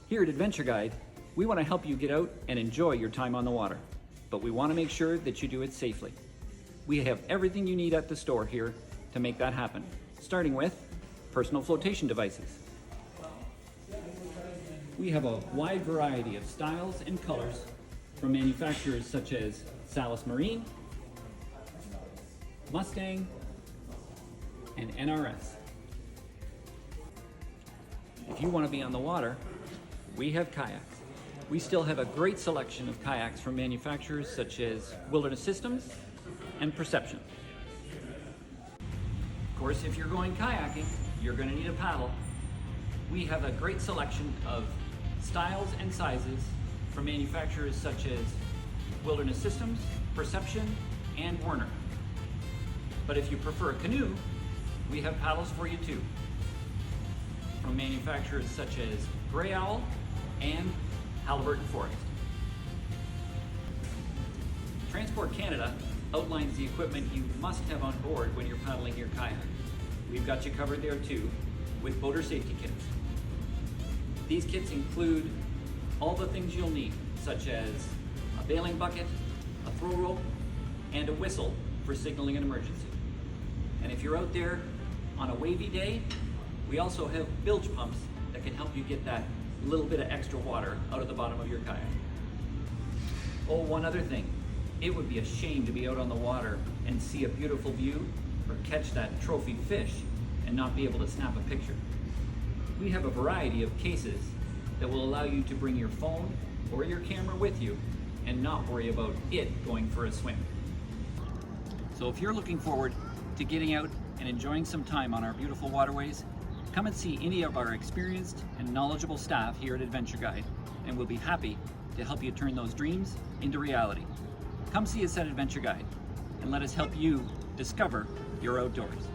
Here at Adventure Guide, we want to help you get out and enjoy your time on the water, but we want to make sure that you do it safely. We have everything you need at the store here to make that happen, starting with personal flotation devices. We have a wide variety of styles and colors from manufacturers such as Salis Marine, Mustang, and NRS. If you want to be on the water, we have kayaks. We still have a great selection of kayaks from manufacturers such as Wilderness Systems and Perception. Of course, if you're going kayaking, you're going to need a paddle. We have a great selection of styles and sizes from manufacturers such as Wilderness Systems, Perception, and Werner. But if you prefer a canoe, we have paddles for you too, from manufacturers such as Grey Owl and Halliburton Forest. Transport Canada outlines the equipment you must have on board when you're paddling your kayak. We've got you covered there too, with boater safety kits. These kits include all the things you'll need, such as a bailing bucket, a throw rope, and a whistle for signaling an emergency. And if you're out there on a wavy day, we also have bilge pumps that can help you get that little bit of extra water out of the bottom of your kayak. Oh, one other thing. It would be a shame to be out on the water and see a beautiful view or catch that trophy fish and not be able to snap a picture. We have a variety of cases that will allow you to bring your phone or your camera with you and not worry about it going for a swim. So if you're looking forward to getting out and enjoying some time on our beautiful waterways, come and see any of our experienced and knowledgeable staff here at Adventure Guide, and we'll be happy to help you turn those dreams into reality. Come see us at Adventure Guide and let us help you discover your outdoors.